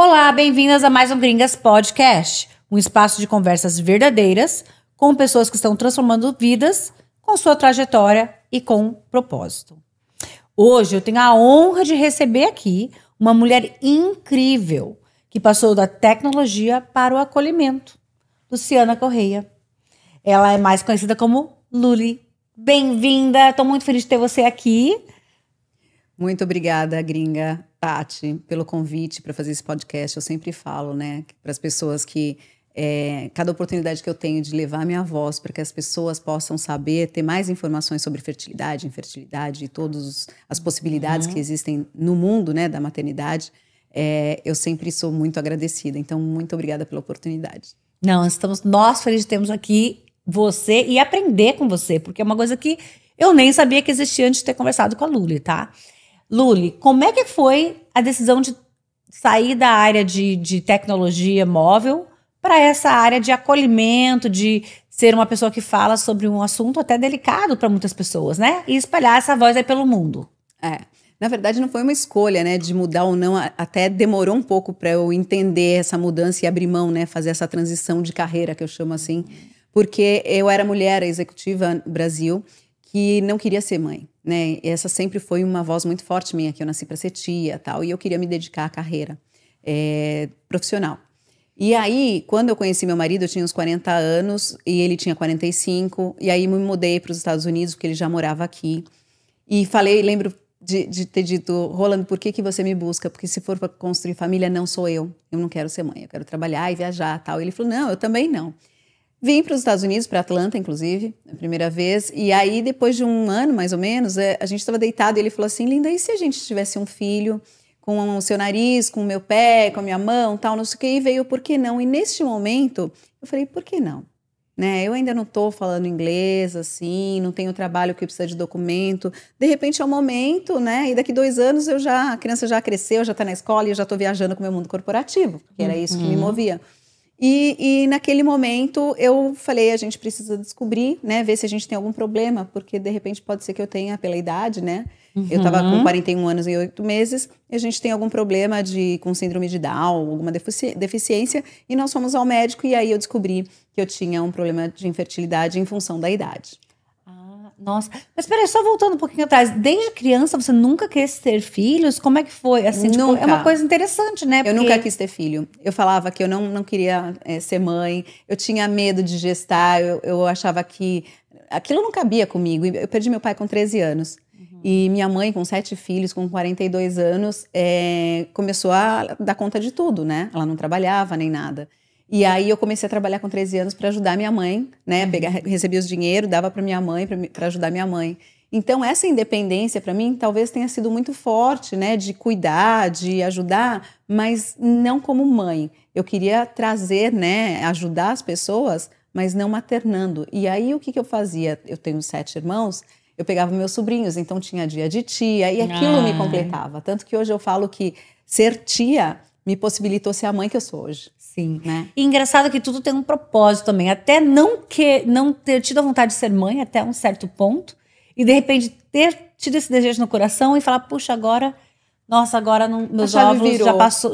Olá, bem-vindas a mais um Gringas Podcast, um espaço de conversas verdadeiras com pessoas que estão transformando vidas com sua trajetória e com propósito. Hoje eu tenho a honra de receber aqui uma mulher incrível que passou da tecnologia para o acolhimento, Luciana Correia. Ela é mais conhecida como Luli. Bem-vinda, estou muito feliz de ter você aqui. Muito obrigada, gringa Tati, pelo convite para fazer esse podcast. Eu sempre falo, né, para as pessoas que cada oportunidade que eu tenho de levar minha voz para que as pessoas possam saber, ter mais informações sobre fertilidade, infertilidade e todas as possibilidades que existem no mundo, né, da maternidade, eu sempre sou muito agradecida. Então, muito obrigada pela oportunidade. Não, estamos nós felizes de termos aqui você e aprender com você, porque é uma coisa que eu nem sabia que existia antes de ter conversado com a Luli, tá? Luli, como é que foi a decisão de sair da área de tecnologia móvel para essa área de acolhimento, de ser uma pessoa que fala sobre um assunto até delicado para muitas pessoas, né? E espalhar essa voz aí pelo mundo. Na verdade, não foi uma escolha, né, de mudar ou não, até demorou um pouco para eu entender essa mudança e abrir mão, né, fazer essa transição de carreira, que eu chamo assim, porque eu era mulher executiva no Brasil que não queria ser mãe, né, e essa sempre foi uma voz muito forte minha, que eu nasci para ser tia, tal, e eu queria me dedicar à carreira profissional. E aí, quando eu conheci meu marido, eu tinha uns 40 anos e ele tinha 45, e aí me mudei para os Estados Unidos, porque ele já morava aqui, e falei, lembro de ter dito, Rolando, por que você me busca? Porque se for para construir família, não sou eu não quero ser mãe, eu quero trabalhar e viajar, tal. E ele falou, não, eu também não. Vim para os Estados Unidos, para Atlanta, inclusive, a primeira vez, e aí depois de um ano, mais ou menos, a gente estava deitado e ele falou assim, linda, e se a gente tivesse um filho com o seu nariz, com o meu pé, com a minha mão, tal, não sei o que, e veio, por que não? E neste momento, eu falei, por que não? Né? Eu ainda não estou falando inglês, assim, não tenho trabalho que precisa de documento, de repente é o momento, né? E daqui 2 anos a criança já cresceu, já está na escola e eu já estou viajando com o meu mundo corporativo, porque era isso que me movia. E naquele momento eu falei, a gente precisa descobrir, né, ver se a gente tem algum problema, porque de repente pode ser que eu tenha pela idade, né? Eu estava com 41 anos e 8 meses, e a gente tem algum problema com síndrome de Down, alguma deficiência, e nós fomos ao médico e aí eu descobri que eu tinha um problema de infertilidade em função da idade. Nossa, mas peraí, só voltando um pouquinho atrás, desde criança você nunca quis ter filhos? Como é que foi? Assim, tipo, é uma coisa interessante, né? Eu nunca quis ter filho. Eu falava que eu não queria ser mãe, eu tinha medo de gestar, eu achava que aquilo não cabia comigo. Eu perdi meu pai com 13 anos. E minha mãe, com 7 filhos, com 42 anos, começou a dar conta de tudo, né? Ela não trabalhava nem nada. E aí eu comecei a trabalhar com 13 anos para ajudar minha mãe, né? Recebia os dinheiro, dava para minha mãe, para ajudar minha mãe. Então essa independência para mim talvez tenha sido muito forte, né? De cuidar, de ajudar, mas não como mãe. Eu queria trazer, né? Ajudar as pessoas, mas não maternando. E aí o que eu fazia? Eu tenho 7 irmãos. Eu pegava meus sobrinhos, então tinha dia de tia, e aquilo me completava. Tanto que hoje eu falo que ser tia me possibilitou ser a mãe que eu sou hoje. Sim, né? E engraçado que tudo tem um propósito também. Até não ter tido a vontade de ser mãe até um certo ponto, e de repente ter tido esse desejo no coração e falar, puxa, agora meus óvulos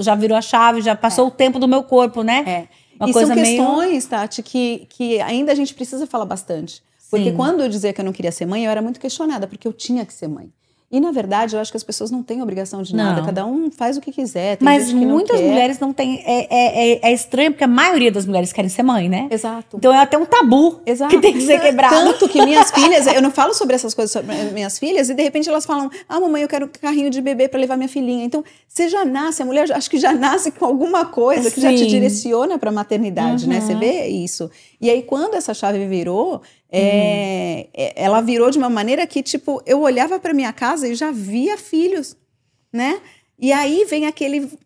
já virou a chave, já passou o tempo do meu corpo, né? E são questões, Tati, que ainda a gente precisa falar bastante. Porque quando eu dizia que eu não queria ser mãe, eu era muito questionada, porque eu tinha que ser mãe. E, na verdade, eu acho que as pessoas não têm obrigação de nada. Cada um faz o que quiser. Tem Mas gente que muitas não quer. mulheres não têm... É estranho, porque a maioria das mulheres querem ser mãe, né? Exato. Então é até um tabu que tem que ser quebrado. Tanto que minhas filhas... Eu não falo sobre essas coisas sobre minhas filhas, e de repente elas falam, mamãe, eu quero um carrinho de bebê para levar minha filhinha. Então, você já nasce, a mulher acho que já nasce com alguma coisa que já te direciona para a maternidade, né? Você vê isso. E aí, quando essa chave virou... ela virou de uma maneira que, tipo, eu olhava para minha casa e já via filhos, né? E aí vem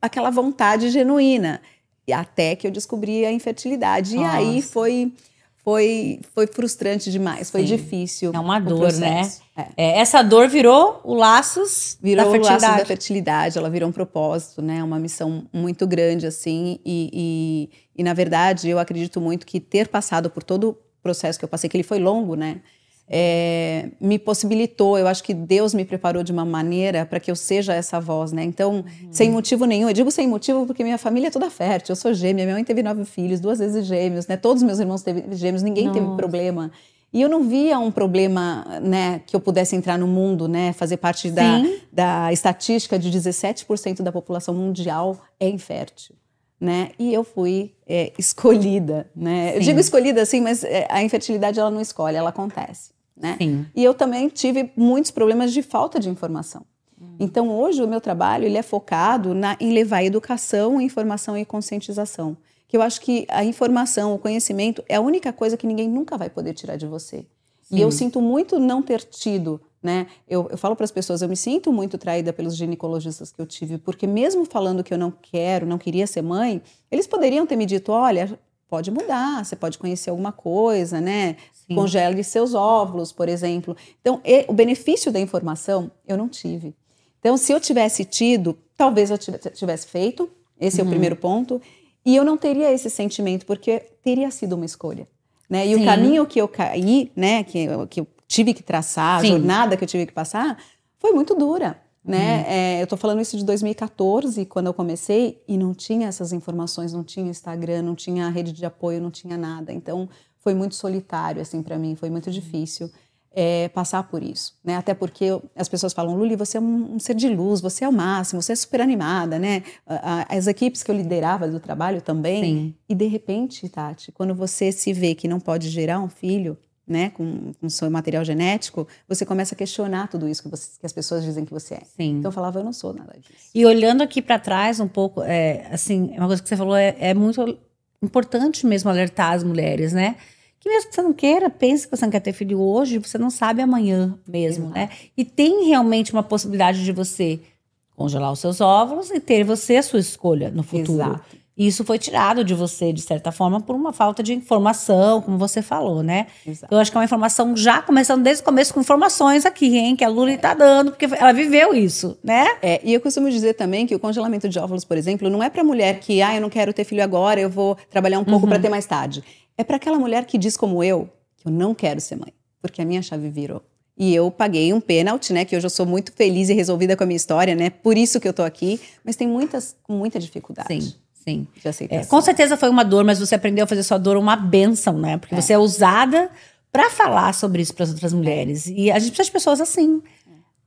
aquela vontade genuína. E até que eu descobri a infertilidade. Nossa. E aí foi frustrante demais, foi difícil. É uma dor, né? Essa dor virou o laços da fertilidade. Virou o laço da fertilidade, ela virou um propósito, né? Uma missão muito grande, assim. E na verdade, eu acredito muito que ter passado por todo processo que eu passei, que ele foi longo, né? me possibilitou, eu acho que Deus me preparou de uma maneira para que eu seja essa voz, né? Então, sem motivo nenhum, eu digo sem motivo porque minha família é toda fértil, eu sou gêmea, minha mãe teve 9 filhos, 2 vezes gêmeos, né? Todos meus irmãos teve gêmeos, ninguém teve problema. E eu não via um problema, né, que eu pudesse entrar no mundo, né, fazer parte da estatística de 17% da população mundial é infértil, né? E eu fui escolhida, né? Sim. Eu digo escolhida assim, mas a infertilidade ela não escolhe, ela acontece, né? Sim. E eu também tive muitos problemas de falta de informação. Então hoje o meu trabalho ele é focado em levar educação, informação e conscientização. Que eu acho que a informação, o conhecimento é a única coisa que ninguém nunca vai poder tirar de você. Sim. E eu sinto muito não ter tido, né? Eu falo para as pessoas, eu me sinto muito traída pelos ginecologistas que eu tive, porque mesmo falando que eu não queria ser mãe, eles poderiam ter me dito, olha, pode mudar, você pode conhecer alguma coisa, né? Sim. Congele seus óvulos, por exemplo. Então, o benefício da informação eu não tive. Então, se eu tivesse tido, talvez eu tivesse feito, esse é o primeiro ponto. E eu não teria esse sentimento, porque teria sido uma escolha, né? E Sim. o caminho que eu caí, né, que eu tive que traçar, Sim. a jornada que eu tive que passar, foi muito dura, né? Eu tô falando isso de 2014, quando eu comecei, e não tinha essas informações, não tinha Instagram, não tinha rede de apoio, não tinha nada. Então, foi muito solitário, assim, para mim, foi muito difícil passar por isso, né? Até porque as pessoas falam, Luli, você é um ser de luz, você é o máximo, você é super animada, né? As equipes que eu liderava do trabalho também. Sim. E de repente, Tati, quando você se vê que não pode gerar um filho, né, com seu material genético, você começa a questionar tudo isso que as pessoas dizem que você é. Sim. Então eu falava, eu não sou nada disso. E olhando aqui para trás um pouco, assim, uma coisa que você falou é muito importante mesmo alertar as mulheres, né? Que mesmo que você não queira, pense que você não quer ter filho hoje, você não sabe amanhã mesmo, Exato. Né? E tem realmente uma possibilidade de você congelar os seus óvulos e ter você a sua escolha no futuro. Exato. E isso foi tirado de você, de certa forma, por uma falta de informação, como você falou, né? Exato. Eu acho que é uma informação já começando desde o começo com informações aqui, hein? Que a Luli tá dando, porque ela viveu isso, né? E eu costumo dizer também que o congelamento de óvulos, por exemplo, não é pra mulher que, eu não quero ter filho agora, eu vou trabalhar um pouco pra ter mais tarde. É para aquela mulher que diz como eu, que eu não quero ser mãe, porque a minha chave virou. E eu paguei um pênalti, né, que hoje eu sou muito feliz e resolvida com a minha história, né, por isso que eu tô aqui, mas tem muita dificuldade. Sim, sim. De aceitação. Com certeza foi uma dor, mas você aprendeu a fazer sua dor uma bênção, né, porque você é usada para falar sobre isso para as outras mulheres. E a gente precisa de pessoas assim.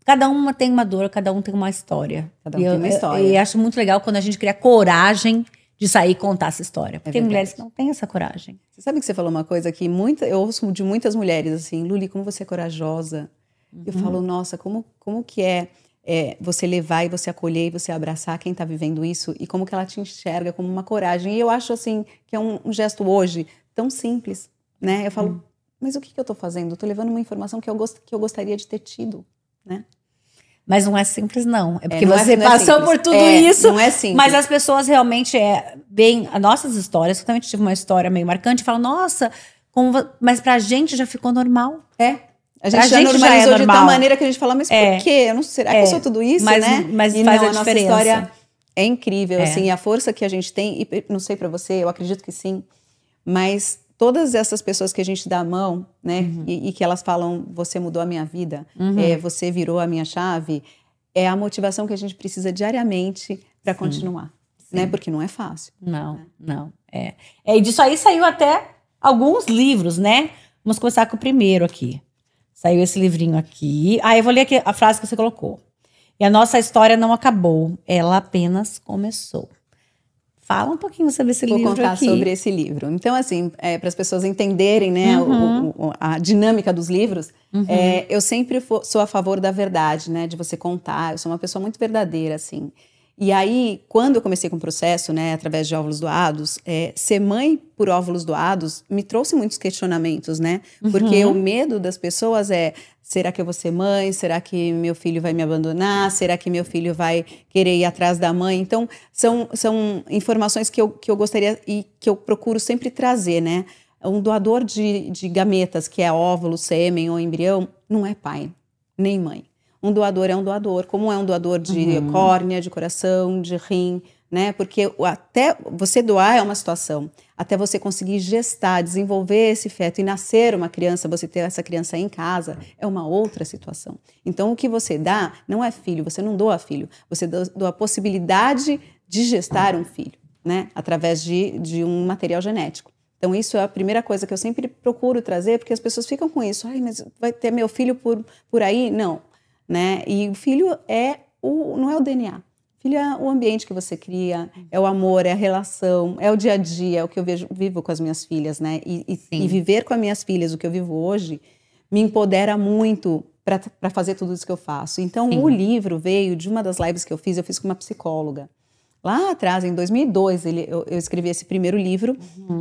Cada uma tem uma dor, cada um tem uma história. Cada um tem uma história. E acho muito legal quando a gente cria coragem de sair e contar essa história. Porque tem mulheres que não têm essa coragem. Você sabe que você falou uma coisa que eu ouço de muitas mulheres assim, Luli, como você é corajosa. Eu falo, nossa, como que é você levar e você acolher e você abraçar quem está vivendo isso e como que ela te enxerga como uma coragem. E eu acho assim, que é um gesto hoje tão simples, né? Eu falo, mas o que eu estou fazendo? Eu estou levando uma informação que eu gostaria de ter tido, né? Mas não é simples, não. É porque você passou por tudo isso. Não é simples. Mas as pessoas realmente veem as nossas histórias. Eu também tive uma história meio marcante e falam, nossa, mas pra gente já ficou normal. A gente já normalizou de tal maneira que a gente fala, mas por quê? Eu não sei, será que eu sou tudo isso, né? Mas faz a diferença. Nossa história é incrível, assim, a força que a gente tem, e não sei pra você, eu acredito que sim, mas todas essas pessoas que a gente dá a mão, né, e que elas falam, você mudou a minha vida, você virou a minha chave, é a motivação que a gente precisa diariamente para continuar, né, porque não é fácil. Não. E disso aí saiu até alguns livros, né? Vamos começar com o primeiro aqui. Saiu esse livrinho aqui. Eu vou ler aqui a frase que você colocou. E a nossa história não acabou, ela apenas começou. Fala um pouquinho sobre esse livro aqui. Vou contar sobre esse livro. Então, assim, para as pessoas entenderem, né, a dinâmica dos livros, eu sempre sou a favor da verdade, né, de você contar. Eu sou uma pessoa muito verdadeira, assim. E aí, quando eu comecei com o processo, né, através de óvulos doados, ser mãe por óvulos doados me trouxe muitos questionamentos, né? Porque o medo das pessoas será que eu vou ser mãe? Será que meu filho vai me abandonar? Será que meu filho vai querer ir atrás da mãe? Então, são informações que eu gostaria e que eu procuro sempre trazer, né? Um doador de gametas, que é óvulo, sêmen ou embrião, não é pai, nem mãe. Um doador é um doador, como é um doador de córnea, de coração, de rim, né? Porque até você doar é uma situação, até você conseguir gestar, desenvolver esse feto e nascer uma criança, você ter essa criança em casa, é uma outra situação. Então, o que você dá não é filho, você não doa filho, você doa a possibilidade de gestar um filho, né? Através de um material genético. Então, isso é a primeira coisa que eu sempre procuro trazer, porque as pessoas ficam com isso. Ai, mas vai ter meu filho por aí? Não, né? E o filho não é o DNA. Filho é o ambiente que você cria, é o amor, é a relação, é o dia a dia, é o que eu vivo com as minhas filhas, né? E viver com as minhas filhas, o que eu vivo hoje, me empodera muito para fazer tudo isso que eu faço. Então, o livro veio de uma das lives que eu fiz com uma psicóloga. Lá atrás, em 2002, eu escrevi esse primeiro livro,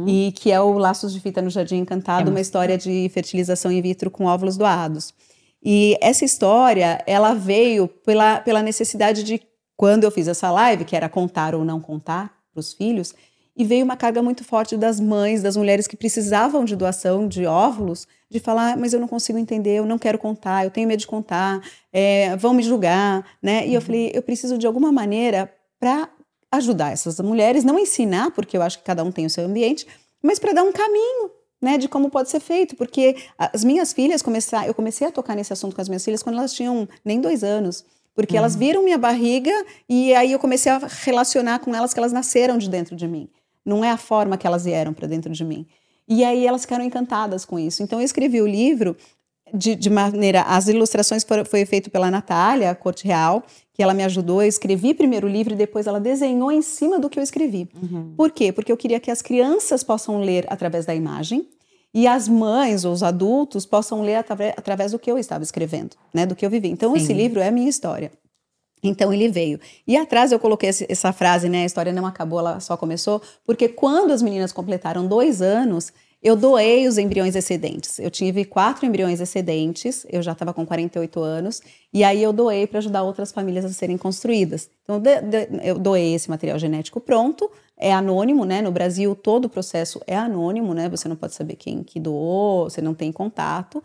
e que é o Laços de Fita no Jardim Encantado, uma história de fertilização in vitro com óvulos doados. E essa história, ela veio pela necessidade de, quando eu fiz essa live, que era contar ou não contar para os filhos, e veio uma carga muito forte das mães, das mulheres que precisavam de doação de óvulos, de falar, mas eu não consigo entender, eu não quero contar, eu tenho medo de contar, vão me julgar, né? E eu falei, eu preciso de alguma maneira para ajudar essas mulheres, não ensinar, porque eu acho que cada um tem o seu ambiente, mas para dar um caminho, né, de como pode ser feito, porque as minhas filhas, eu comecei a tocar nesse assunto com as minhas filhas quando elas tinham nem 2 anos, porque elas viram minha barriga e aí eu comecei a relacionar com elas que elas nasceram de dentro de mim. Não é a forma que elas vieram para dentro de mim. E aí elas ficaram encantadas com isso. Então eu escrevi o livro de maneira... As ilustrações foi feito pela Natália, a Corte Real, que ela me ajudou. Eu escrevi primeiro o livro e depois ela desenhou em cima do que eu escrevi. Por quê? Porque eu queria que as crianças possam ler através da imagem e as mães ou os adultos possam ler através do que eu estava escrevendo, né, do que eu vivi. Então, esse livro é a minha história. Então, ele veio. E atrás eu coloquei essa frase, né, a história não acabou, ela só começou, porque quando as meninas completaram 2 anos, eu doei os embriões excedentes. Eu tive 4 embriões excedentes, eu já estava com 48 anos, e aí eu doei para ajudar outras famílias a serem construídas. Então, eu doei esse material genético pronto, é anônimo, né? No Brasil, todo o processo é anônimo, né? Você não pode saber quem que doou, você não tem contato.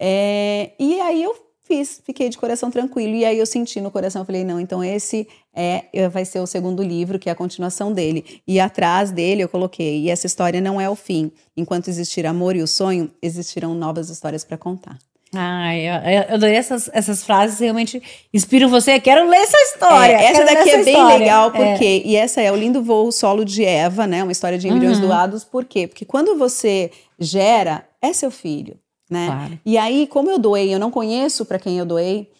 E aí eu fiquei de coração tranquilo. E aí eu senti no coração, eu falei, não, então esse vai ser o segundo livro, que é a continuação dele. E atrás dele eu coloquei, e essa história não é o fim. Enquanto existir amor e o sonho, existirão novas histórias para contar. Ai, eu adorei essas frases, realmente inspiram você. Quero ler essa história. Essa daqui é bem legal, porque... E essa é o lindo voo solo de Eva, né? Uma história de embriões doados. Por quê? Porque quando você gera, é seu filho, né? Claro. E aí, como eu doei, eu não conheço para quem eu doei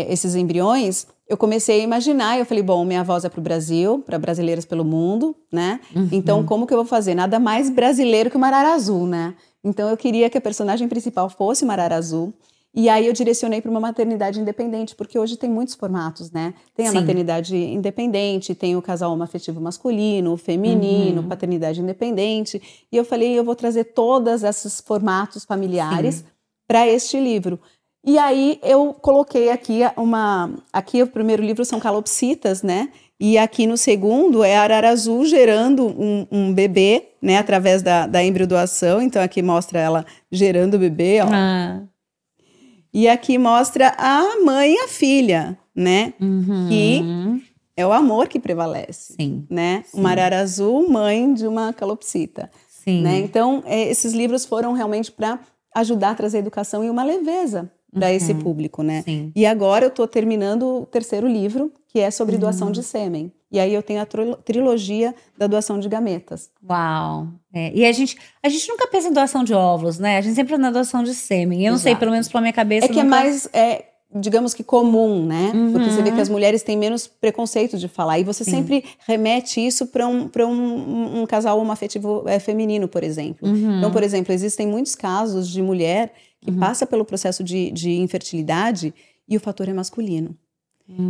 esses embriões, eu comecei a imaginar. Eu falei, bom, minha voz é para o Brasil, para brasileiras pelo mundo, né? Então, como que eu vou fazer? Nada mais brasileiro que uma arara azul, né? Então, eu queria que a personagem principal fosse uma arara azul. E aí, eu direcionei para uma maternidade independente, porque hoje tem muitos formatos, né? Tem a maternidade independente, tem o casal homoafetivo masculino, feminino, paternidade independente. E eu falei, eu vou trazer todos esses formatos familiares para este livro. E aí, eu coloquei aqui Aqui, o primeiro livro são calopsitas, né? E aqui no segundo é a arara azul gerando um bebê, né? Através da embriodoação. Então, aqui mostra ela gerando o bebê, ó. E aqui mostra a mãe e a filha, né? Que é o amor que prevalece, né? Uma arara azul, mãe de uma calopsita. Né? Então, esses livros foram realmente para ajudar a trazer educação e uma leveza para esse público, né? E agora eu estou terminando o terceiro livro, que é sobre doação de sêmen. E aí eu tenho a trilogia da doação de gametas. Uau! E a gente nunca pensa em doação de óvulos, né? A gente sempre na doação de sêmen. Eu não sei, pelo menos pela minha cabeça. É que é mais, digamos que comum, né? Porque você vê que as mulheres têm menos preconceito de falar. E você sempre remete isso para um casal homoafetivo feminino, por exemplo. Então, por exemplo, existem muitos casos de mulher que passa pelo processo de infertilidade e o fator é masculino.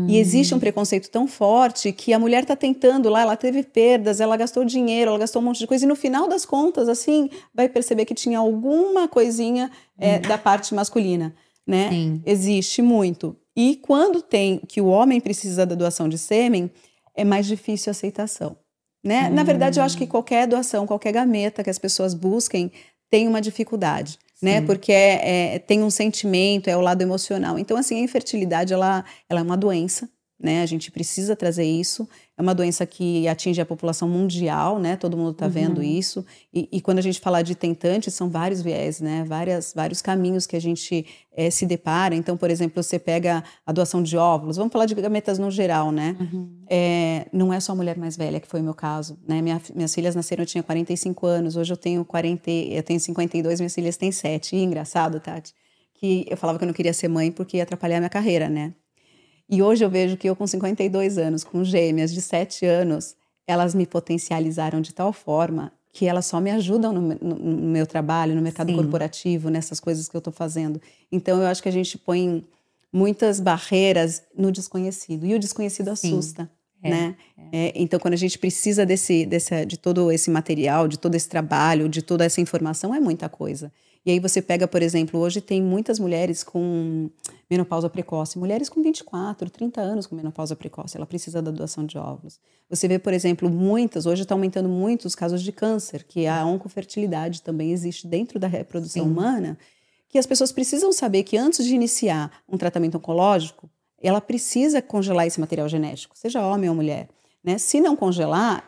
E existe um preconceito tão forte que a mulher está tentando lá, ela teve perdas, ela gastou dinheiro, ela gastou um monte de coisa, e no final das contas, assim, vai perceber que tinha alguma coisinha da parte masculina, né? Existe muito. E quando que o homem precisa da doação de sêmen, é mais difícil a aceitação, né? Na verdade, eu acho que qualquer doação, qualquer gameta que as pessoas busquem, tem uma dificuldade. Né? Porque tem um sentimento, é o lado emocional. Então, assim, a infertilidade, ela é uma doença, né? A gente precisa trazer isso. É uma doença que atinge a população mundial, né? Todo mundo está vendo isso. E quando a gente fala de tentante, são vários viés, né? Vários caminhos que a gente se depara. Então, por exemplo, você pega a doação de óvulos. Vamos falar de gametas no geral, né? Não é só a mulher mais velha, que foi o meu caso, né? Minhas filhas nasceram, eu tinha 45 anos. Hoje eu tenho 52, minhas filhas têm 7. E engraçado, Tati, que eu falava que eu não queria ser mãe porque ia atrapalhar a minha carreira, né? E hoje eu vejo que eu com 52 anos, com gêmeas de 7 anos, elas me potencializaram de tal forma que elas só me ajudam no meu trabalho, no mercado corporativo, nessas coisas que eu estou fazendo. Então eu acho que a gente põe muitas barreiras no desconhecido. E o desconhecido assusta, né? Então quando a gente precisa de todo esse material, de todo esse trabalho, de toda essa informação, é muita coisa. E aí você pega, por exemplo, hoje tem muitas mulheres com menopausa precoce, mulheres com 24, 30 anos com menopausa precoce, ela precisa da doação de óvulos. Você vê, por exemplo, hoje está aumentando muito os casos de câncer, que a oncofertilidade também existe dentro da reprodução humana, que as pessoas precisam saber que antes de iniciar um tratamento oncológico, ela precisa congelar esse material genético, seja homem ou mulher, né? Se não congelar,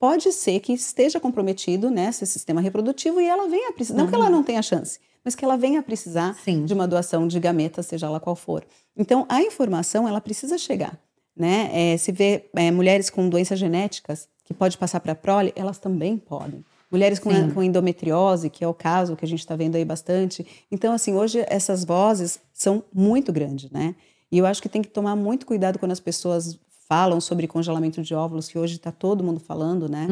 pode ser que esteja comprometido, né, esse sistema reprodutivo, e ela venha a precisar, não que ela não tenha chance, mas que ela venha a precisar de uma doação de gameta, seja ela qual for. Então, a informação, ela precisa chegar, né? Se vê mulheres com doenças genéticas, que pode passar para a prole, elas também podem. Mulheres com endometriose, que é o caso que a gente está vendo aí bastante. Então, assim, hoje essas vozes são muito grandes, né? E eu acho que tem que tomar muito cuidado quando as pessoas falam sobre congelamento de óvulos, que hoje está todo mundo falando, né?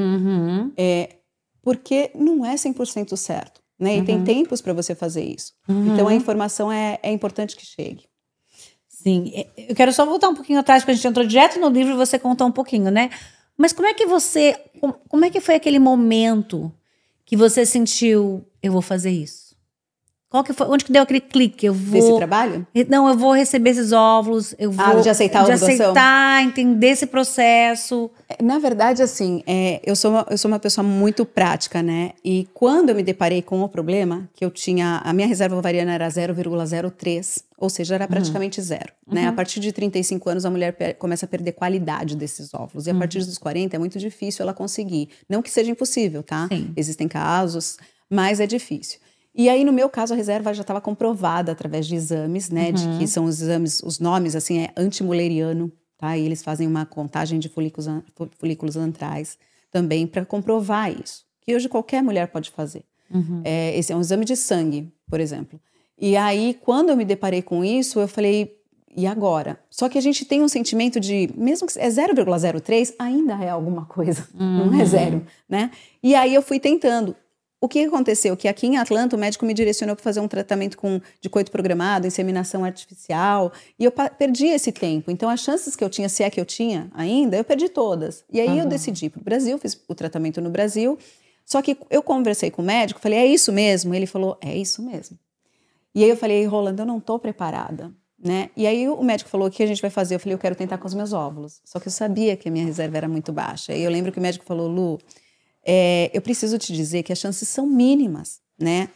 Porque não é 100% certo, né? E tem tempos para você fazer isso. Então, a informação é importante que chegue. Sim. Eu quero só voltar um pouquinho atrás, porque a gente entrou direto no livro e você contou um pouquinho, né? Mas como é que foi aquele momento que você sentiu, eu vou fazer isso? Qual que foi? Onde que deu aquele clique? Desse trabalho? Não, eu vou receber esses óvulos, eu vou... de aceitar a ovulação? De aceitar, entender esse processo. Na verdade, assim, eu sou uma pessoa muito prática, né? E quando eu me deparei com o problema, que eu tinha... A minha reserva ovariana era 0,03, ou seja, era praticamente zero, né? A partir de 35 anos, a mulher começa a perder qualidade desses óvulos. E a partir dos 40, é muito difícil ela conseguir. Não que seja impossível, tá? Sim. Existem casos, mas é difícil. E aí, no meu caso, a reserva já estava comprovada através de exames, né? De que são os exames, os nomes, assim, é antimuleriano, tá? E eles fazem uma contagem de folículos antrais também para comprovar isso. Que hoje qualquer mulher pode fazer. Esse é um exame de sangue, por exemplo. E aí, quando eu me deparei com isso, eu falei, e agora? Só que a gente tem um sentimento de, mesmo que é 0,03, ainda é alguma coisa, não é zero, né? E aí eu fui tentando. O que aconteceu? Que aqui em Atlanta o médico me direcionou para fazer um tratamento de coito programado, inseminação artificial, e eu perdi esse tempo. Então as chances que eu tinha, se é que eu tinha ainda, eu perdi todas. E aí eu decidi ir para o Brasil, fiz o tratamento no Brasil, só que eu conversei com o médico, falei, é isso mesmo? Ele falou, é isso mesmo. E aí eu falei, Rolando, eu não estou preparada, né? E aí o médico falou, o que a gente vai fazer? Eu falei, eu quero tentar com os meus óvulos. Só que eu sabia que a minha reserva era muito baixa. E eu lembro que o médico falou, Lu, eu preciso te dizer que as chances são mínimas, né?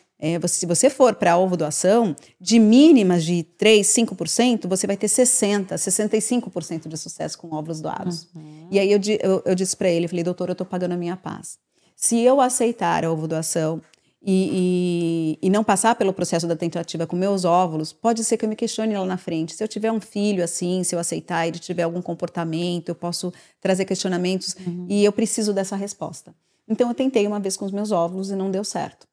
Se você for para a ovo-doação, de mínimas de 3%, 5%, você vai ter 60%, 65% de sucesso com óvulos doados. E aí eu disse para ele, falei, doutor, eu estou pagando a minha paz. Se eu aceitar a ovo-doação e não passar pelo processo da tentativa com meus óvulos, pode ser que eu me questione lá na frente. Se eu tiver um filho assim, se eu aceitar e ele tiver algum comportamento, eu posso trazer questionamentos e eu preciso dessa resposta. Então, eu tentei uma vez com os meus óvulos e não deu certo.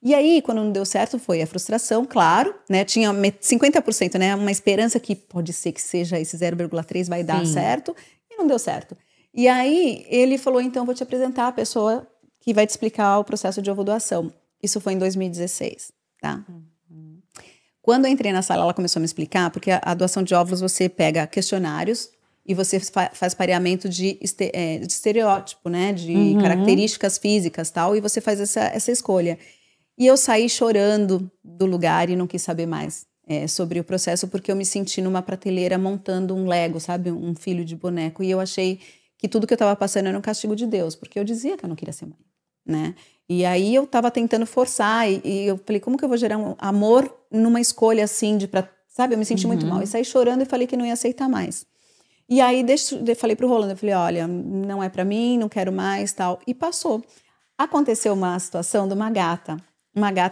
E aí, quando não deu certo, foi a frustração, claro, né? Tinha 50%, né? Uma esperança que pode ser que seja esse 0,3 vai dar certo, e não deu certo. E aí, ele falou, então, vou te apresentar a pessoa que vai te explicar o processo de ovo-doação. Isso foi em 2016, tá? Quando eu entrei na sala, ela começou a me explicar, porque a doação de óvulos, você pega questionários, e você faz pareamento de estereótipo, né? De características físicas e tal, e você faz essa escolha. E eu saí chorando do lugar e não quis saber mais sobre o processo, porque eu me senti numa prateleira montando um Lego, sabe? Um filho de boneco. E eu achei que tudo que eu estava passando era um castigo de Deus, porque eu dizia que eu não queria ser mãe, né? E aí eu estava tentando forçar, e eu falei, como que eu vou gerar um amor numa escolha assim, sabe? Eu me senti muito mal. E saí chorando e falei que não ia aceitar mais. E aí falei pro Rolando, eu falei, olha, não é pra mim, não quero mais, tal. E passou. Aconteceu uma situação de uma gata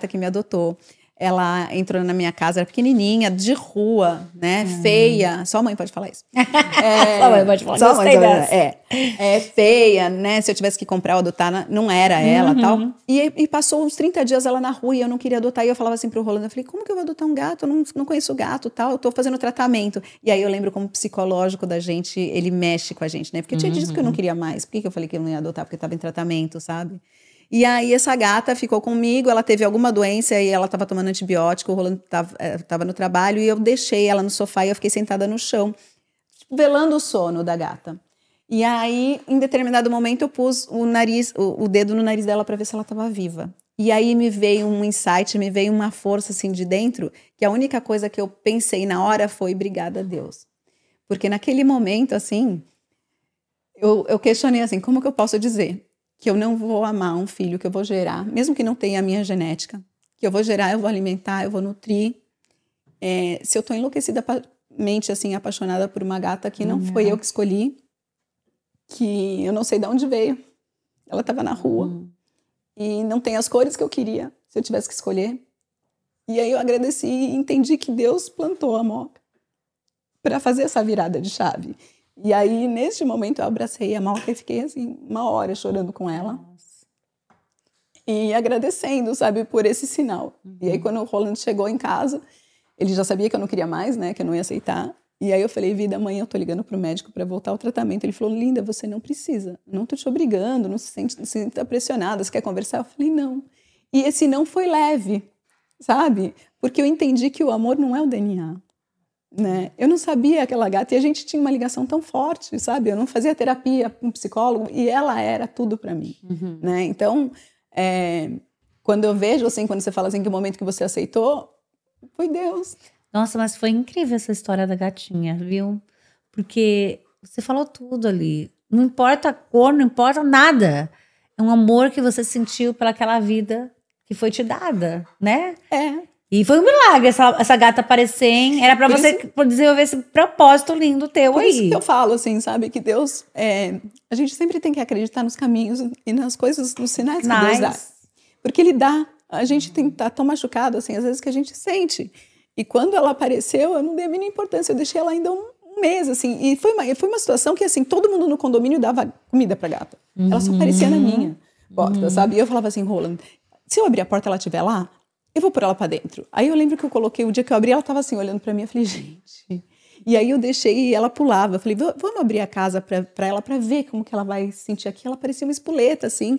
que me adotou. Ela entrou na minha casa, era pequenininha, de rua, né, feia. Só a mãe pode falar isso. Só a mãe pode falar, gostei dessa. É feia, né, se eu tivesse que comprar ou adotar, não era ela, tal. E passou uns 30 dias ela na rua e eu não queria adotar. E eu falava assim pro Rolando, eu falei, como que eu vou adotar um gato? Eu não conheço gato, tal, eu tô fazendo tratamento. E aí eu lembro como o psicológico da gente, ele mexe com a gente, né, porque eu tinha dito que eu não queria mais. Por que eu falei que eu não ia adotar? Porque tava em tratamento, sabe? E aí essa gata ficou comigo, ela teve alguma doença e ela estava tomando antibiótico, o Rolando estava no trabalho e eu deixei ela no sofá e eu fiquei sentada no chão, velando o sono da gata. E aí, em determinado momento, eu pus o dedo no nariz dela para ver se ela estava viva. E aí me veio um insight, me veio uma força assim de dentro, que a única coisa que eu pensei na hora foi obrigada a Deus. Porque naquele momento, assim, eu questionei assim, como que eu posso dizer que eu não vou amar um filho que eu vou gerar, mesmo que não tenha a minha genética, que eu vou gerar, eu vou alimentar, eu vou nutrir. Se eu estou enlouquecidamente assim, apaixonada por uma gata que não foi eu que escolhi, que eu não sei de onde veio, ela estava na rua e não tem as cores que eu queria, se eu tivesse que escolher. E aí eu agradeci e entendi que Deus plantou a Moca para fazer essa virada de chave. E aí, neste momento, eu abracei a Moca e fiquei, assim, 1 hora chorando com ela. Nossa. E agradecendo, sabe, por esse sinal. E aí, quando o Rolando chegou em casa, ele já sabia que eu não queria mais, né, que eu não ia aceitar. E aí eu falei, vida, amanhã eu tô ligando pro médico para voltar ao tratamento. Ele falou, linda, você não precisa. Não tô te obrigando, não se sinta pressionada, você quer conversar? Eu falei, não. E esse não foi leve, sabe? Porque eu entendi que o amor não é o DNA. Né? Eu não sabia aquela gata e a gente tinha uma ligação tão forte, sabe? Eu não fazia terapia com um psicólogo e ela era tudo para mim, né? Então, quando eu vejo assim, quando você fala assim que o momento que você aceitou foi Deus. Nossa, mas foi incrível essa história da gatinha, viu? Porque você falou tudo ali. Não importa a cor, não importa nada. É um amor que você sentiu pelaquela vida que foi te dada, né? E foi um milagre essa gata aparecer, hein? Era pra você desenvolver esse propósito lindo teu aí. Por isso que eu falo, assim, sabe? Que Deus... a gente sempre tem que acreditar nos caminhos e nas coisas, nos sinais que Deus dá. Porque Ele dá. A gente tem que estar tão machucado, assim, às vezes que a gente sente. E quando ela apareceu, eu não dei a mínima importância. Eu deixei ela ainda um mês, assim. E foi uma situação que, assim, todo mundo no condomínio dava comida pra gata. Ela só aparecia na minha porta, sabe? E eu falava assim, Roland, se eu abrir a porta e ela estiver lá, eu vou pôr ela pra dentro. Aí eu lembro que eu coloquei, o dia que eu abri, ela tava assim, olhando pra mim, eu falei, gente... E aí eu deixei e ela pulava. Eu falei, vamos abrir a casa pra ela, pra ver como que ela vai se sentir aqui. Ela parecia uma espoleta, assim,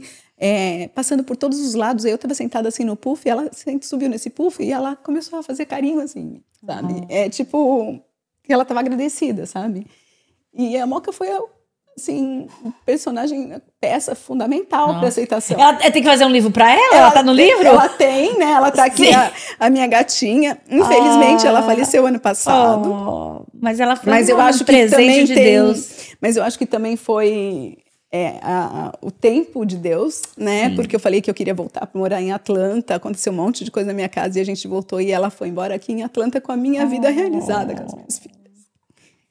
passando por todos os lados. Aí eu tava sentada assim no puff, e ela subiu nesse puff e ela começou a fazer carinho, assim, sabe? Tipo, que ela tava agradecida, sabe? E a Moca foi... assim, personagem, peça fundamental para aceitação. Ela tem que fazer um livro para ela? Ela tá no livro? Ela tem, né? Ela tá aqui, a minha gatinha. Infelizmente, ela faleceu ano passado. Mas ela foi eu acho presente que também de Deus. Mas eu acho que também foi o tempo de Deus, né? Sim. Porque eu falei que eu queria voltar para morar em Atlanta. Aconteceu um monte de coisa na minha casa e a gente voltou e ela foi embora aqui em Atlanta com a minha vida realizada com as minhas filhas.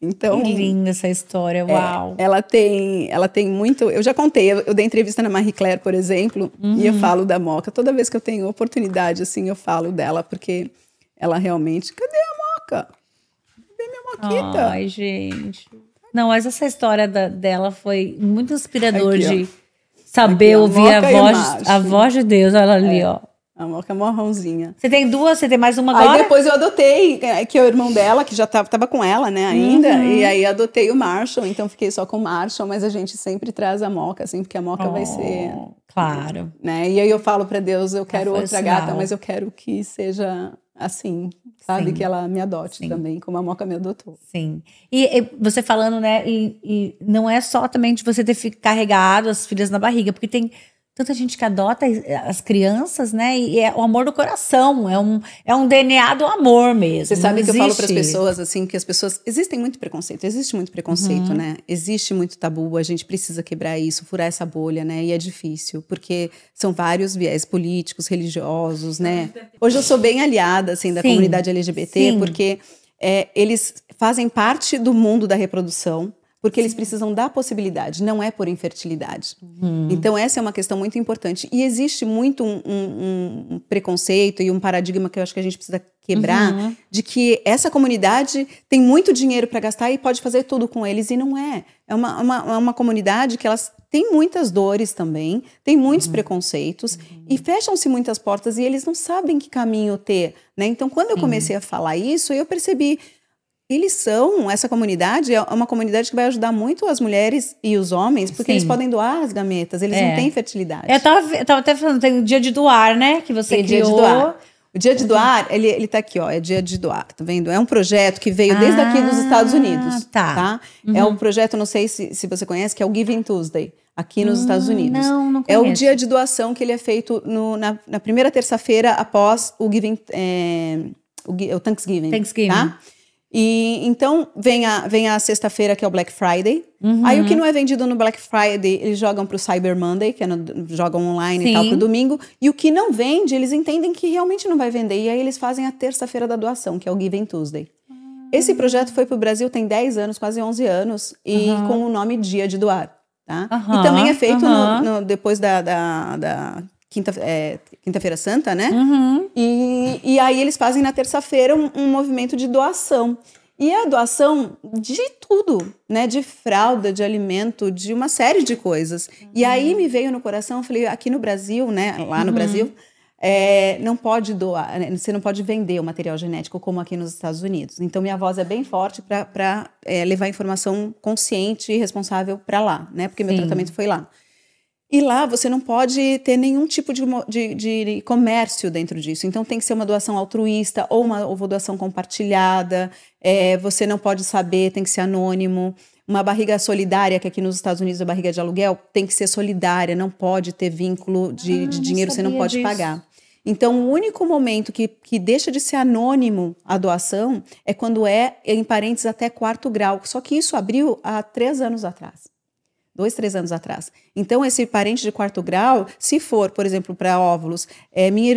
Então, que linda essa história, uau. Ela tem muito... Eu já contei, eu dei entrevista na Marie Claire, por exemplo, e eu falo da Moca. Toda vez que eu tenho oportunidade, assim, eu falo dela, porque ela realmente... Cadê a Moca? Cadê minha Moquita? Ai, gente. Não, mas essa história dela foi muito inspirador aqui, de saber ouvir a voz de Deus. Olha ali, ó. A Moca é marronzinha. Você tem duas? Você tem mais uma agora? Aí depois eu adotei, que é o irmão dela, que já tava com ela, né, ainda. E aí adotei o Marshall, então fiquei só com o Marshall. Mas a gente sempre traz a Moca, assim, porque a Moca vai ser... Claro. Né? E aí eu falo pra Deus, eu quero outra gata, mas eu quero que seja assim, sabe? Sim. Que ela me adote também, como a Moca me adotou. Sim. E você falando, né, e não é só também de você ter carregado as filhas na barriga, porque tem... tanta gente que adota as crianças, né? E é o amor do coração, é um DNA do amor mesmo. Você sabe que eu falo para as pessoas, assim, que as pessoas... Existe muito preconceito, né? Existe muito tabu, a gente precisa quebrar isso, furar essa bolha, né? E é difícil, porque são vários viés políticos, religiosos, né? Hoje eu sou bem aliada, assim, da comunidade LGBT, porque... eles fazem parte do mundo da reprodução, porque eles precisam da possibilidade, não é por infertilidade. Então, essa é uma questão muito importante. E existe muito um preconceito e um paradigma que eu acho que a gente precisa quebrar, de que essa comunidade tem muito dinheiro para gastar e pode fazer tudo com eles, e não é. É uma comunidade que elas têm muitas dores também, tem muitos preconceitos, e fecham-se muitas portas, e eles não sabem que caminho ter, né? Então, quando eu comecei a falar isso, eu percebi... essa comunidade é uma comunidade que vai ajudar muito as mulheres e os homens, porque eles podem doar as gametas, eles não têm fertilidade. Eu tava até falando, tem o dia de doar, né, que você tem criou. Dia de doar. O dia de doar, ele tá aqui, ó, é dia de doar, tá vendo? É um projeto que veio desde aqui dos Estados Unidos, tá? É um projeto, não sei se você conhece, que é o Giving Tuesday, aqui nos Estados Unidos. Não conheço. É o dia de doação que ele é feito na primeira terça-feira após o Giving, o Thanksgiving, tá? E então vem a sexta-feira, que é o Black Friday. Aí o que não é vendido no Black Friday, eles jogam pro Cyber Monday, que jogam online e tal, pro domingo. E o que não vende, eles entendem que realmente não vai vender. E aí eles fazem a terça-feira da doação, que é o Giving Tuesday. Esse projeto foi pro Brasil tem 10 anos, quase 11 anos, e com o nome Dia de Doar, tá? E também é feito depois da Quinta-feira Santa, né? E aí eles fazem na terça-feira um movimento de doação. E a doação de tudo, né? De fralda, de alimento, de uma série de coisas. E aí me veio no coração, eu falei, aqui no Brasil, né? Lá no Brasil, não pode doar, você não pode vender o material genético como aqui nos Estados Unidos. Então minha voz é bem forte para levar informação consciente e responsável para lá, né? Porque meu tratamento foi lá. E lá você não pode ter nenhum tipo de comércio dentro disso. Então tem que ser uma doação altruísta ou uma doação compartilhada. Você não pode saber, tem que ser anônimo. Uma barriga solidária, que aqui nos Estados Unidos é barriga de aluguel, tem que ser solidária, não pode ter vínculo de dinheiro, você não pode pagar. Então o único momento que deixa de ser anônimo a doação é quando é em parentes até 4º grau. Só que isso abriu há 3 anos atrás. 2, 3 anos atrás. Então, esse parente de 4º grau, se for, por exemplo, para óvulos,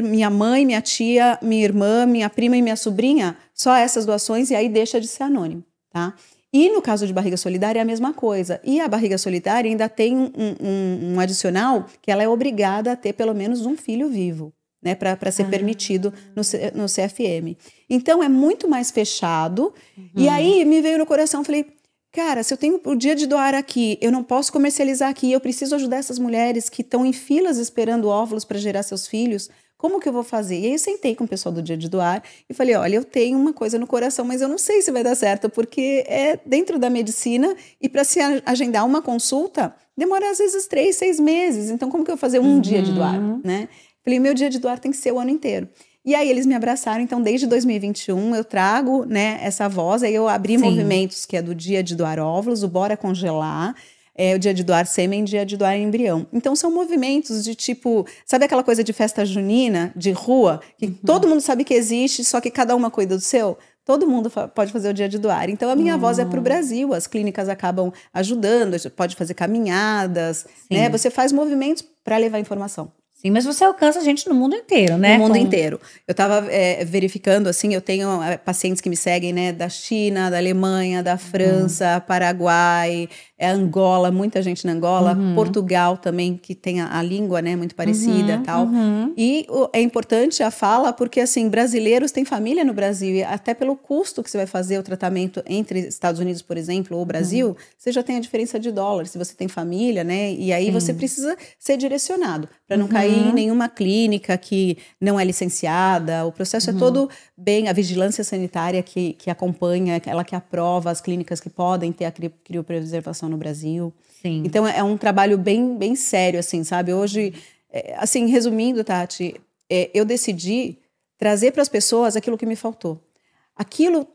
minha mãe, minha tia, minha irmã, minha prima e minha sobrinha, só essas doações, e aí deixa de ser anônimo, tá? E no caso de barriga solidária é a mesma coisa. E a barriga solidária ainda tem um adicional, que ela é obrigada a ter pelo menos um filho vivo, né, para ser permitido no CFM. Então, é muito mais fechado. E aí, me veio no coração, falei... Cara, se eu tenho o dia de doar aqui, eu não posso comercializar aqui, eu preciso ajudar essas mulheres que estão em filas esperando óvulos para gerar seus filhos, como que eu vou fazer? E aí eu sentei com o pessoal do dia de doar e falei, olha, eu tenho uma coisa no coração, mas eu não sei se vai dar certo, porque é dentro da medicina e para se agendar uma consulta, demora às vezes 3, 6 meses, então como que eu vou fazer um dia de doar, né? Falei, meu dia de doar tem que ser o ano inteiro. E aí eles me abraçaram, então desde 2021 eu trago, né, essa voz, aí eu abri movimentos que é do dia de doar óvulos, o Bora Congelar, o dia de doar sêmen, dia de doar embrião. Então são movimentos de tipo, sabe aquela coisa de festa junina, de rua, que todo mundo sabe que existe, só que cada uma cuida do seu? Todo mundo pode fazer o dia de doar. Então a minha voz é para o Brasil, as clínicas acabam ajudando, pode fazer caminhadas, né? Você faz movimentos para levar informação. Sim, mas você alcança a gente no mundo inteiro, né? No mundo inteiro. Eu estava verificando, assim, eu tenho pacientes que me seguem, né? Da China, da Alemanha, da França, Paraguai, Angola, muita gente na Angola, Portugal também, que tem a língua, né? Muito parecida e tal. E é importante a fala, porque, assim, brasileiros têm família no Brasil, e até pelo custo que você vai fazer o tratamento entre Estados Unidos, por exemplo, ou Brasil, você já tem a diferença de dólar, se você tem família, né? E aí você precisa ser direcionado, para não cair em nenhuma clínica que não é licenciada. O processo é todo bem, a vigilância sanitária que acompanha, ela que aprova as clínicas que podem ter a criopreservação no Brasil. Sim. Então é um trabalho bem, bem sério, assim, sabe? Hoje, assim, resumindo, Tati, eu decidi trazer para as pessoas aquilo que me faltou.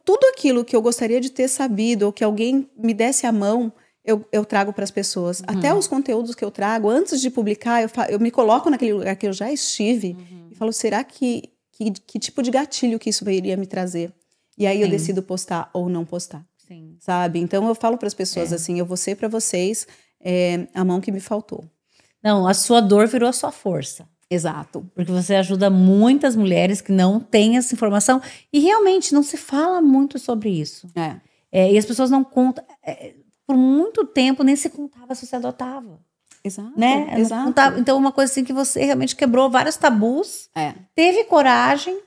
Tudo aquilo que eu gostaria de ter sabido, ou que alguém me desse a mão, eu trago para as pessoas. Até os conteúdos que eu trago, antes de publicar, eu me coloco naquele lugar que eu já estive e falo, será que tipo de gatilho que isso iria me trazer? E aí eu decido postar ou não postar. Sim. Sabe? Então eu falo para as pessoas assim, eu vou ser para vocês a mão que me faltou. Não, a sua dor virou a sua força. Exato. Porque você ajuda muitas mulheres que não têm essa informação e realmente não se fala muito sobre isso. E as pessoas não contam. Por muito tempo nem se contava se você adotava. Exato. Né? Exato. Então, uma coisa assim que você realmente quebrou vários tabus, teve coragem,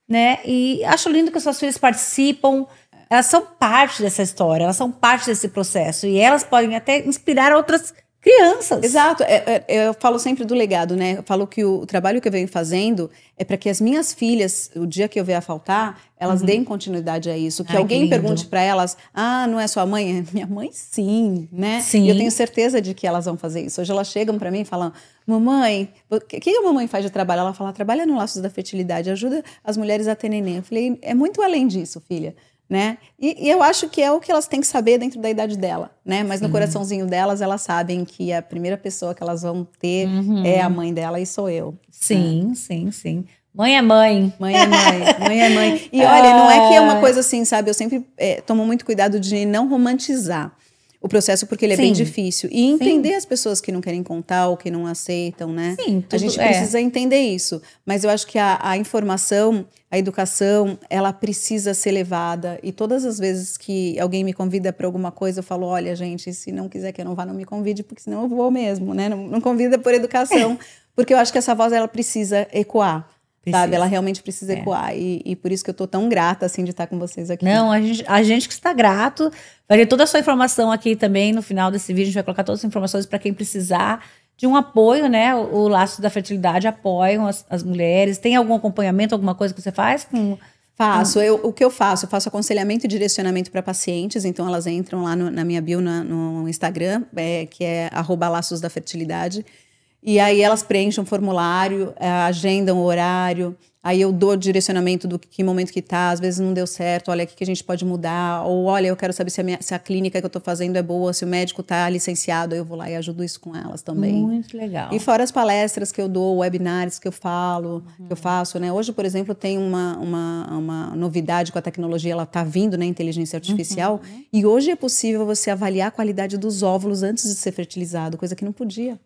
né? E acho lindo que as suas filhas participam. Elas são parte dessa história, elas são parte desse processo. E elas podem até inspirar outras crianças. Exato. Eu falo sempre do legado, né? Eu falo que o trabalho que eu venho fazendo é para que as minhas filhas, o dia que eu vier a faltar, elas deem continuidade a isso. Que alguém pergunte para elas, não é sua mãe? É minha mãe, sim, né? Sim. E eu tenho certeza de que elas vão fazer isso. Hoje elas chegam para mim e falam, mamãe, o que a mamãe faz de trabalho? Ela fala, trabalha no Laços da Fertilidade, ajuda as mulheres a ter neném. Eu falei, é muito além disso, filha. Né? E eu acho que é o que elas têm que saber dentro da idade dela, né? Mas no coraçãozinho delas, elas sabem que a primeira pessoa que elas vão ter é a mãe dela e sou eu. Sim, sim, sim. Mãe é mãe. Mãe é mãe, mãe é mãe. E olha, não é que é uma coisa assim, sabe? Eu sempre tomo muito cuidado de não romantizar o processo, porque ele é bem difícil. E entender as pessoas que não querem contar ou que não aceitam, né? Sim, a gente precisa entender isso. Mas eu acho que a informação, a educação, ela precisa ser levada. E todas as vezes que alguém me convida para alguma coisa, eu falo, olha, gente, se não quiser que eu não vá, não me convide, porque senão eu vou mesmo, né? Não convida por educação. Porque eu acho que essa voz, ela precisa ecoar. Sabe? Ela realmente precisa ecoar. E por isso que eu tô tão grata, assim, de estar com vocês aqui. Não, a gente que está grato. Vai ter toda a sua informação aqui também no final desse vídeo. A gente vai colocar todas as informações para quem precisar de um apoio, né? O Laços da Fertilidade apoiam as mulheres. Tem algum acompanhamento, alguma coisa que você faz? Faço. O que eu faço? Eu faço aconselhamento e direcionamento para pacientes. Então, elas entram lá na minha bio, no Instagram, que é @Laços da Fertilidade. E aí elas preenchem um formulário, agendam o horário, aí eu dou direcionamento do que momento que tá, às vezes não deu certo, olha, o que a gente pode mudar, ou olha, eu quero saber se a clínica que eu tô fazendo é boa, se o médico tá licenciado, eu vou lá e ajudo isso com elas também. Muito legal. E fora as palestras que eu dou, webinars que eu falo, que eu faço, né? Hoje, por exemplo, tem uma novidade com a tecnologia, ela tá vindo, né, inteligência artificial, e hoje é possível você avaliar a qualidade dos óvulos antes de ser fertilizado, coisa que não podia.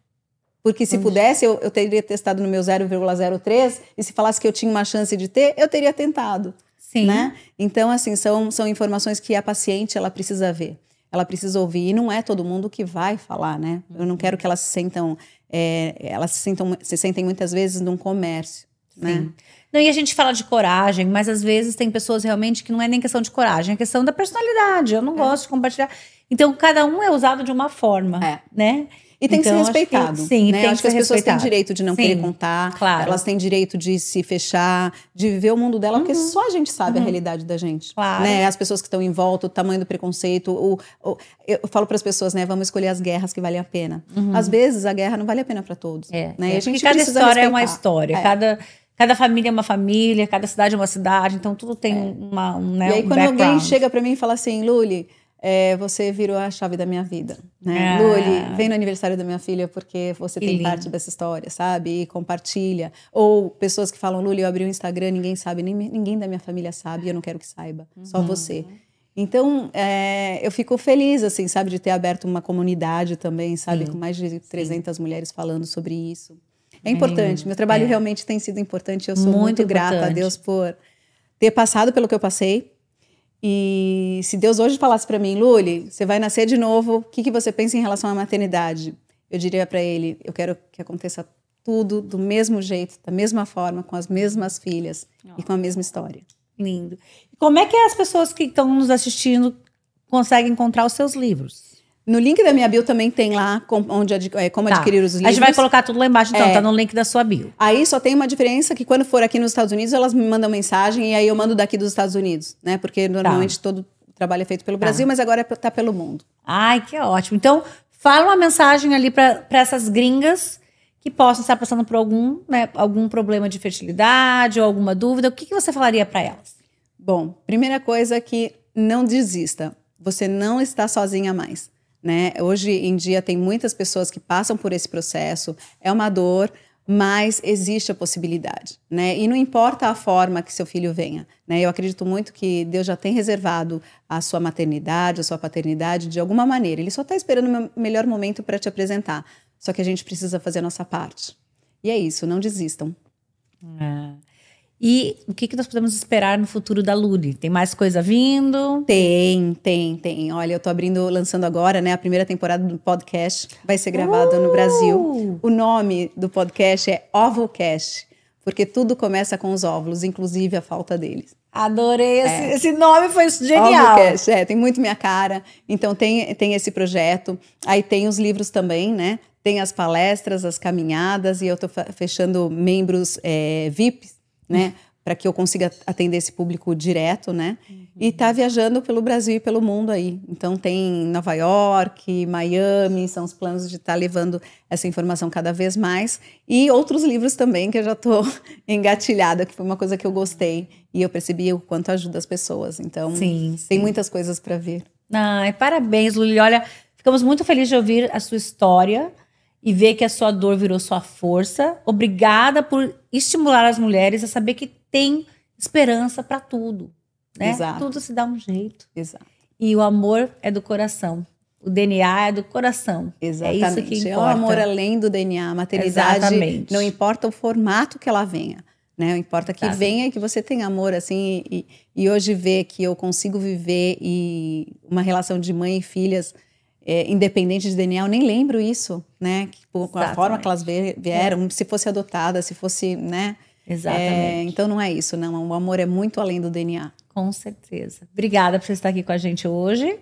Porque se pudesse, eu teria testado no meu 0,03 e se falasse que eu tinha uma chance de ter, eu teria tentado. Sim. Né? Então, assim, são informações que a paciente, ela precisa ver. Ela precisa ouvir. E não é todo mundo que vai falar, né? Eu não quero que elas se sintam... se sentem muitas vezes num comércio, né? Não, e a gente fala de coragem, mas às vezes tem pessoas realmente que não é nem questão de coragem, é questão da personalidade. Eu não gosto de compartilhar. Então, cada um é usado de uma forma, né? E tem que ser respeitado. Sim, né? Acho que as pessoas têm direito de não querer contar, elas têm direito de se fechar, de viver o mundo dela, porque só a gente sabe a realidade da gente. Claro. Né? As pessoas que estão em volta, o tamanho do preconceito. Eu falo para as pessoas, né? Vamos escolher as guerras que valem a pena. Às vezes a guerra não vale a pena para todos. Né? E a gente cada história respeitar. é uma história. Cada família é uma família, cada cidade é uma cidade, então tudo tem um E aí, quando background. alguém chega para mim e fala assim, Luli, você virou a chave da minha vida, né? Luli, vem no aniversário da minha filha porque você tem parte dessa história, sabe? E compartilha. Ou pessoas que falam, Luli, eu abri um Instagram, ninguém sabe, ninguém da minha família sabe, e eu não quero que saiba, só você. Então, eu fico feliz, assim, sabe? De ter aberto uma comunidade também, sabe? Com mais de 300 mulheres falando sobre isso. É importante, meu trabalho realmente tem sido importante, eu sou muito grata a Deus por ter passado pelo que eu passei. E se Deus hoje falasse para mim, Luli, você vai nascer de novo, o que você pensa em relação à maternidade? Eu diria para ele, eu quero que aconteça tudo do mesmo jeito, da mesma forma, com as mesmas filhas e com a mesma história. Lindo. E como é que as pessoas que estão nos assistindo conseguem encontrar os seus livros? No link da minha bio também tem lá como adquirir os livros. A gente vai colocar tudo lá embaixo, então, tá no link da sua bio. Aí só tem uma diferença que quando for aqui nos Estados Unidos, elas me mandam mensagem e aí eu mando daqui dos Estados Unidos, né? Porque normalmente todo o trabalho é feito pelo Brasil, mas agora tá pelo mundo. Ai, que ótimo. Então, fala uma mensagem ali para essas gringas que possam estar passando por algum problema de fertilidade ou alguma dúvida. O que você falaria para elas? Bom, primeira coisa é que não desista. Você não está sozinha mais. Né? Hoje em dia tem muitas pessoas que passam por esse processo, é uma dor, mas existe a possibilidade, né? E não importa a forma que seu filho venha, né? Eu acredito muito que Deus já tem reservado a sua maternidade, a sua paternidade de alguma maneira. Ele só está esperando o melhor momento para te apresentar. Só que a gente precisa fazer a nossa parte. E é isso, não desistam. E o que nós podemos esperar no futuro da Luli? Tem mais coisa vindo? Tem. Olha, eu tô lançando agora, né, a primeira temporada do podcast. Vai ser gravada no Brasil. O nome do podcast é OvuCast, porque tudo começa com os óvulos, inclusive a falta deles. Adorei esse nome, foi genial. OvuCast, tem muito minha cara. Então tem esse projeto. Aí tem os livros também, né? Tem as palestras, as caminhadas, e eu tô fechando membros VIPs, né? Para que eu consiga atender esse público direto, né? E tá viajando pelo Brasil e pelo mundo aí. Então tem Nova York, Miami, são os planos de estar levando essa informação cada vez mais. E outros livros também, que eu já tô engatilhada, que foi uma coisa que eu gostei. E eu percebi o quanto ajuda as pessoas. Então, tem muitas coisas para ver. Ai, parabéns, Luli. Olha, ficamos muito felizes de ouvir a sua história e ver que a sua dor virou sua força. Obrigada por estimular as mulheres a saber que tem esperança para tudo, né? Exato. Tudo se dá um jeito. Exato. E o amor é do coração. O DNA é do coração. Exatamente. É isso que importa. É o amor além do DNA. A maternidade, exatamente, não importa o formato que ela venha, né? Importa que venha e que você tenha amor, assim. E hoje ver que eu consigo viver uma relação de mãe e filhas independente de DNA, eu nem lembro isso, né? Com a forma que elas vieram, se fosse adotada, se fosse, né? Exatamente. Então não é isso, não. O amor é muito além do DNA. Com certeza. Obrigada por você estar aqui com a gente hoje.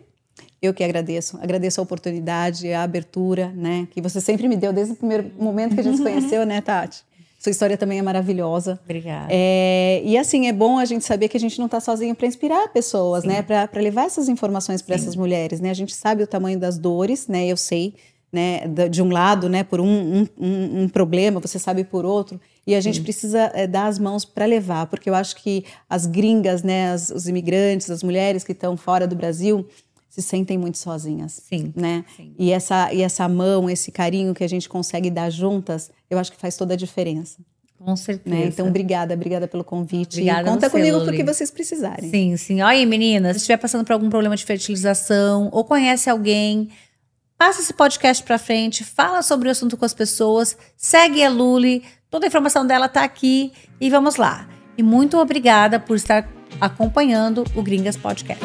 Eu que agradeço. Agradeço a oportunidade, a abertura, né? Que você sempre me deu desde o primeiro momento que a gente se conheceu, né, Tati? Sua história também é maravilhosa. Obrigada. E assim, é bom a gente saber que a gente não está sozinho para inspirar pessoas, né? Para levar essas informações para essas mulheres, né? A gente sabe o tamanho das dores, né? Eu sei, né? De um lado, né? Por um problema, você sabe por outro. E a gente precisa dar as mãos para levar, porque eu acho que as gringas, né? Os imigrantes, as mulheres que estão fora do Brasil se sentem muito sozinhas, né? Sim. E essa mão, esse carinho que a gente consegue dar juntas, eu acho que faz toda a diferença. Com certeza. Né? Então, obrigada pelo convite. Obrigada. Conta comigo porque vocês precisarem. Sim. Olha aí, meninas, se estiver passando por algum problema de fertilização ou conhece alguém, passa esse podcast pra frente, fala sobre o assunto com as pessoas, segue a Luli, toda a informação dela tá aqui e vamos lá. E muito obrigada por estar acompanhando o Gringas Podcast.